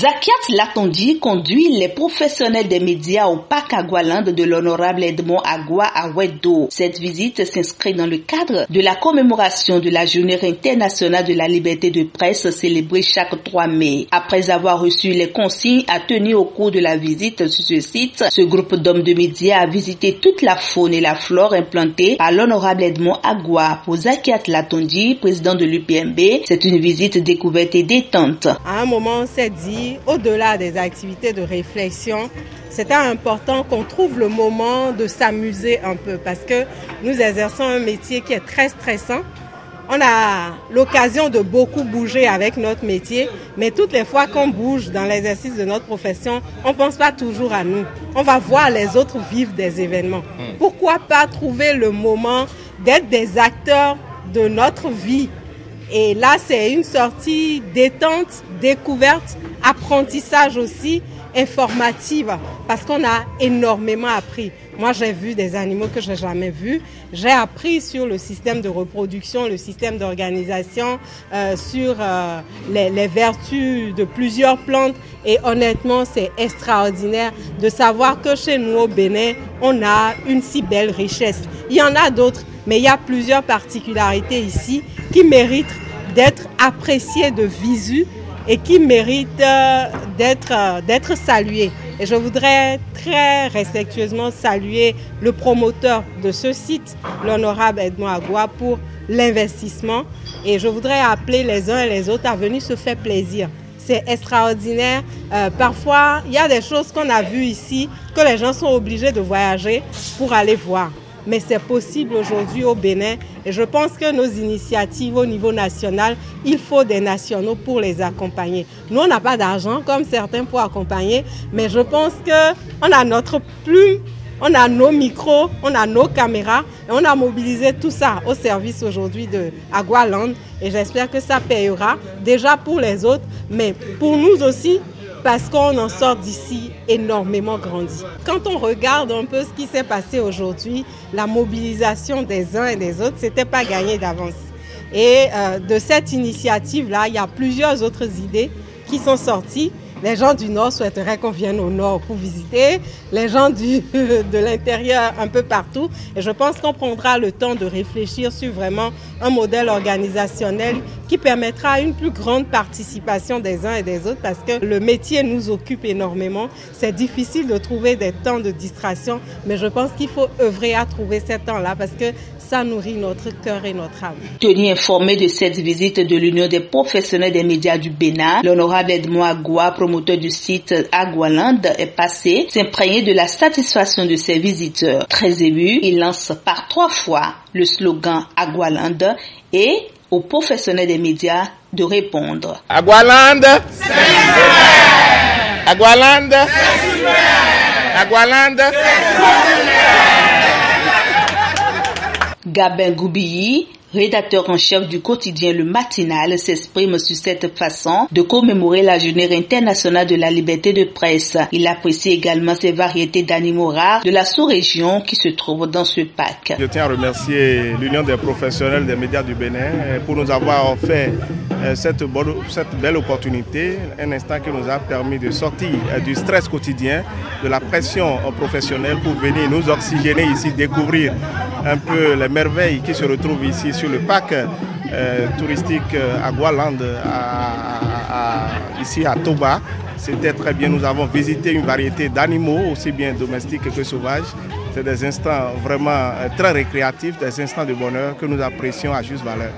Zakiat Latondi conduit les professionnels des médias au parc Agualand de l'honorable Edmond Agua à Ouedo. Cette visite s'inscrit dans le cadre de la commémoration de la Journée internationale de la liberté de presse célébrée chaque 3 mai. Après avoir reçu les consignes à tenir au cours de la visite sur ce site, ce groupe d'hommes de médias a visité toute la faune et la flore implantée par l'honorable Edmond Agua. Pour Zakiat Latondi, président de l'UPMB, c'est une visite découverte et détente. À un moment, on s'est dit, au-delà des activités de réflexion, c'était important qu'on trouve le moment de s'amuser un peu parce que nous exerçons un métier qui est très stressant. On a l'occasion de beaucoup bouger avec notre métier, mais toutes les fois qu'on bouge dans l'exercice de notre profession, on ne pense pas toujours à nous. On va voir les autres vivre des événements. Pourquoi pas trouver le moment d'être des acteurs de notre vie? Et là, c'est une sortie détente, découverte, apprentissage aussi, informative, parce qu'on a énormément appris. Moi, j'ai vu des animaux que je n'ai jamais vus. J'ai appris sur le système de reproduction, le système d'organisation, sur les vertus de plusieurs plantes. Et honnêtement, c'est extraordinaire de savoir que chez nous au Bénin, on a une si belle richesse. Il y en a d'autres, mais il y a plusieurs particularités ici qui méritent d'être appréciées de visu et qui méritent d'être saluées. Et je voudrais très respectueusement saluer le promoteur de ce site, l'honorable Edmond Agua, pour l'investissement. Et je voudrais appeler les uns et les autres à venir se faire plaisir. C'est extraordinaire. Parfois, il y a des choses qu'on a vues ici que les gens sont obligés de voyager pour aller voir. Mais c'est possible aujourd'hui au Bénin et je pense que nos initiatives au niveau national, il faut des nationaux pour les accompagner. Nous, on n'a pas d'argent comme certains pour accompagner, mais je pense qu'on a notre plume, on a nos micros, on a nos caméras et on a mobilisé tout ça au service aujourd'hui de Agualand et j'espère que ça payera déjà pour les autres, mais pour nous aussi, parce qu'on en sort d'ici énormément grandi. Quand on regarde un peu ce qui s'est passé aujourd'hui, la mobilisation des uns et des autres, ce n'était pas gagné d'avance. Et de cette initiative-là, il y a plusieurs autres idées qui sont sorties. Les gens du Nord souhaiteraient qu'on vienne au Nord pour visiter, les gens de l'intérieur un peu partout. Et je pense qu'on prendra le temps de réfléchir sur vraiment un modèle organisationnel qui permettra une plus grande participation des uns et des autres parce que le métier nous occupe énormément. C'est difficile de trouver des temps de distraction, mais je pense qu'il faut œuvrer à trouver ces temps-là parce que ça nourrit notre cœur et notre âme. Tenu informé de cette visite de l'Union des professionnels des médias du Bénin, l'honorable Edmond Agua, promoteur du site Agualand, est passé s'imprégner de la satisfaction de ses visiteurs. Très ému, il lance par 3 fois le slogan Agualand et aux professionnels des médias de répondre. Agualand, c'est super! Agualand, c'est super! Agualand, c'est super! Gabin Goubilly, rédacteur en chef du quotidien Le Matinal, s'exprime sur cette façon de commémorer la Journée internationale de la liberté de presse. Il apprécie également ces variétés d'animaux rares de la sous-région qui se trouvent dans ce parc. Je tiens à remercier l'Union des professionnels des médias du Bénin pour nous avoir offert cette belle opportunité, un instant qui nous a permis de sortir du stress quotidien, de la pression professionnelle pour venir nous oxygéner ici, découvrir un peu les merveilles qui se retrouvent ici sur le parc touristique Agualand ici à Toba. C'était très bien, nous avons visité une variété d'animaux, aussi bien domestiques que sauvages. C'est des instants vraiment très récréatifs, des instants de bonheur que nous apprécions à juste valeur.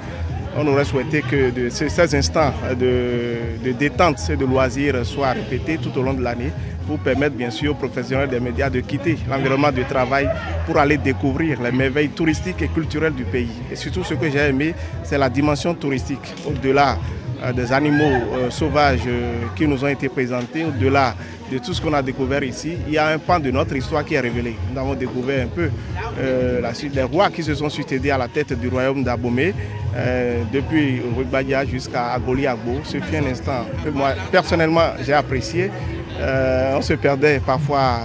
On aurait souhaité que ces instants de détente et de loisirs soient répétés tout au long de l'année pour permettre bien sûr aux professionnels des médias de quitter l'environnement de travail pour aller découvrir les merveilles touristiques et culturelles du pays. Et surtout ce que j'ai aimé, c'est la dimension touristique. Au-delà des animaux sauvages qui nous ont été présentés, au-delà de tout ce qu'on a découvert ici, il y a un pan de notre histoire qui est révélé. Nous avons découvert un peu la suite des rois qui se sont succédés à la tête du royaume d'Abomey, depuis Rugbadia jusqu'à Agoli Agbo. Ce fut un instant que moi, personnellement, j'ai apprécié. On se perdait parfois,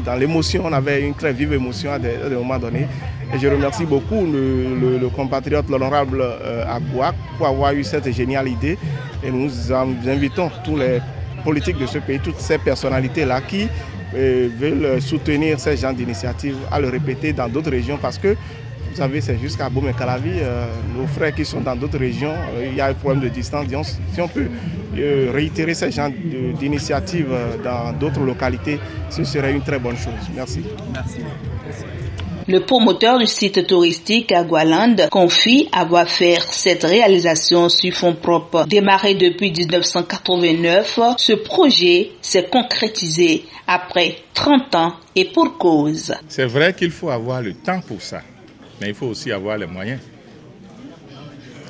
dans l'émotion, on avait une très vive émotion à des moments donnés. Et je remercie beaucoup le compatriote, l'honorable Agua, pour avoir eu cette géniale idée. Et nous invitons tous les politiques de ce pays, toutes ces personnalités-là qui veulent soutenir ces genres d'initiatives, à le répéter dans d'autres régions parce que, vous savez, c'est jusqu'à Boum-et-Calavi, nos frères qui sont dans d'autres régions, il y a un problème de distance. Si on peut réitérer ces genres d'initiatives dans d'autres localités, ce serait une très bonne chose. Merci. Merci. Le promoteur du site touristique Agualand confie avoir fait cette réalisation sur fonds propres. Démarré depuis 1989, ce projet s'est concrétisé après 30 ans et pour cause. C'est vrai qu'il faut avoir le temps pour ça, mais il faut aussi avoir les moyens.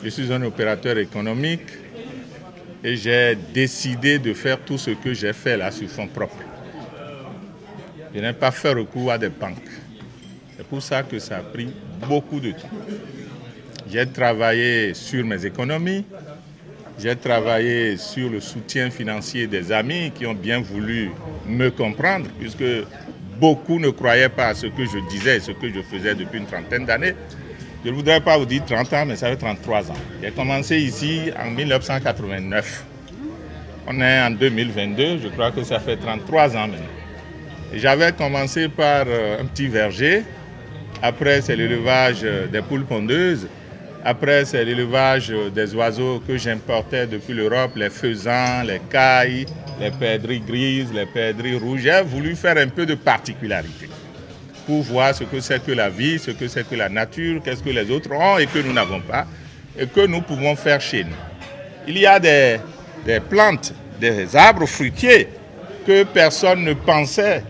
Je suis un opérateur économique et j'ai décidé de faire tout ce que j'ai fait là sur fonds propres. Je n'ai pas fait recours à des banques. C'est pour ça que ça a pris beaucoup de temps. J'ai travaillé sur mes économies, j'ai travaillé sur le soutien financier des amis qui ont bien voulu me comprendre, puisque beaucoup ne croyaient pas à ce que je disais et ce que je faisais depuis une trentaine d'années. Je ne voudrais pas vous dire 30 ans, mais ça fait 33 ans. J'ai commencé ici en 1989. On est en 2022, je crois que ça fait 33 ans maintenant. J'avais commencé par un petit verger. Après, c'est l'élevage des poules pondeuses. Après, c'est l'élevage des oiseaux que j'importais depuis l'Europe, les faisans, les cailles, les perdrix grises, les perdrix rouges. J'ai voulu faire un peu de particularité pour voir ce que c'est que la vie, ce que c'est que la nature, qu'est-ce que les autres ont et que nous n'avons pas et que nous pouvons faire chez nous. Il y a des plantes, des arbres fruitiers que personne ne pensait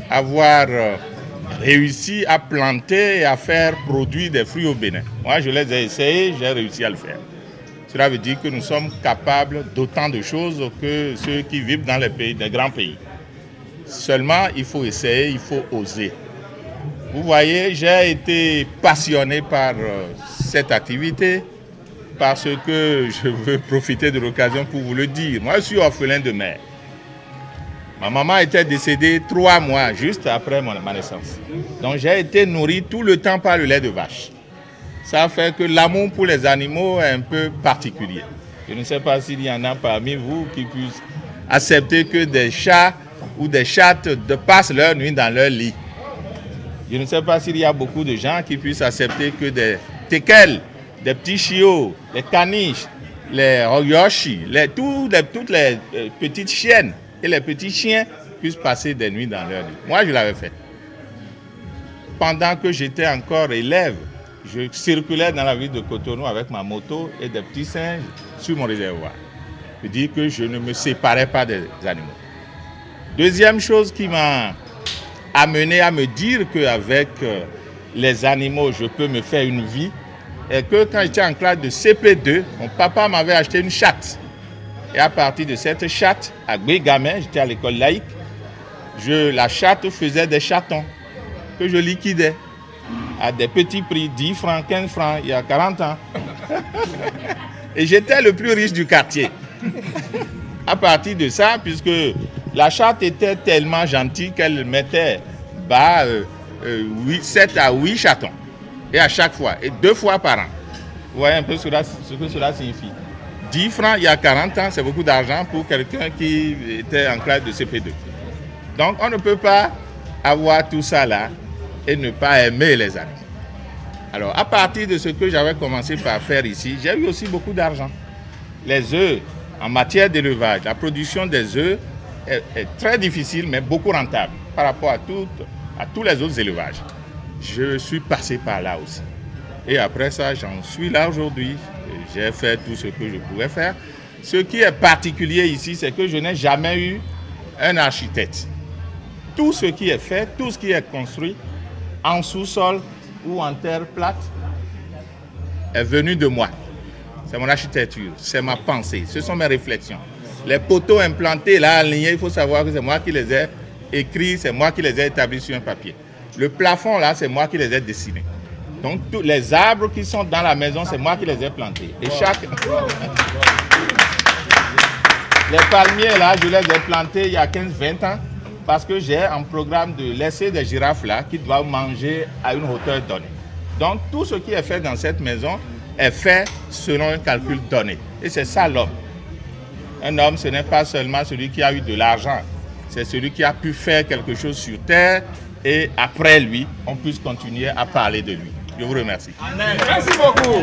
avoir réussi à planter et à faire produire des fruits au Bénin. Moi, je les ai essayés, j'ai réussi à le faire. Cela veut dire que nous sommes capables d'autant de choses que ceux qui vivent dans les pays, des grands pays. Seulement, il faut essayer, il faut oser. Vous voyez, j'ai été passionné par cette activité parce que je veux profiter de l'occasion pour vous le dire. Moi, je suis orphelin de mère. Ma maman était décédée 3 mois juste après ma naissance. Donc j'ai été nourri tout le temps par le lait de vache. Ça fait que l'amour pour les animaux est un peu particulier. Je ne sais pas s'il y en a parmi vous qui puissent accepter que des chats ou des chattes passent leur nuit dans leur lit. Je ne sais pas s'il y a beaucoup de gens qui puissent accepter que des teckels, des petits chiots, les caniches, les royoshi, toutes les petites chiennes et les petits chiens puissent passer des nuits dans leur lit. Moi, je l'avais fait. Pendant que j'étais encore élève, je circulais dans la ville de Cotonou avec ma moto et des petits singes sur mon réservoir. Je dis que je ne me séparais pas des animaux. Deuxième chose qui m'a amené à me dire qu'avec les animaux, je peux me faire une vie, est que quand j'étais en classe de CP2, mon papa m'avait acheté une chatte. Et à partir de cette chatte, à Bégamin, j'étais à l'école laïque, la chatte faisait des chatons que je liquidais à des petits prix, 10 francs, 15 francs, il y a 40 ans. Et j'étais le plus riche du quartier. À partir de ça, puisque la chatte était tellement gentille qu'elle mettait 7 à 8 chatons. Et à chaque fois, et 2 fois par an. Vous voyez un peu ce que cela signifie. 10 francs il y a 40 ans, c'est beaucoup d'argent pour quelqu'un qui était en classe de CP2. Donc on ne peut pas avoir tout ça là et ne pas aimer les animaux. Alors à partir de ce que j'avais commencé par faire ici, j'ai eu aussi beaucoup d'argent. Les œufs, en matière d'élevage, la production des œufs est très difficile mais beaucoup rentable par rapport à tous les autres élevages. Je suis passé par là aussi. Et après ça, j'en suis là aujourd'hui. J'ai fait tout ce que je pouvais faire. Ce qui est particulier ici, c'est que je n'ai jamais eu un architecte. Tout ce qui est fait, tout ce qui est construit en sous-sol ou en terre plate est venu de moi. C'est mon architecture, c'est ma pensée, ce sont mes réflexions. Les poteaux implantés là, alignés, il faut savoir que c'est moi qui les ai écrits, c'est moi qui les ai établis sur un papier. Le plafond là, c'est moi qui les ai dessinés. Donc tous les arbres qui sont dans la maison, c'est moi qui les ai plantés. Et les palmiers là, je les ai plantés il y a 15-20 ans parce que j'ai un programme de laisser des girafes là qui doivent manger à une hauteur donnée. Donc tout ce qui est fait dans cette maison est fait selon un calcul donné. Et c'est ça l'homme. Un homme, ce n'est pas seulement celui qui a eu de l'argent, c'est celui qui a pu faire quelque chose sur terre et après lui, on puisse continuer à parler de lui. Je vous remercie. Merci beaucoup.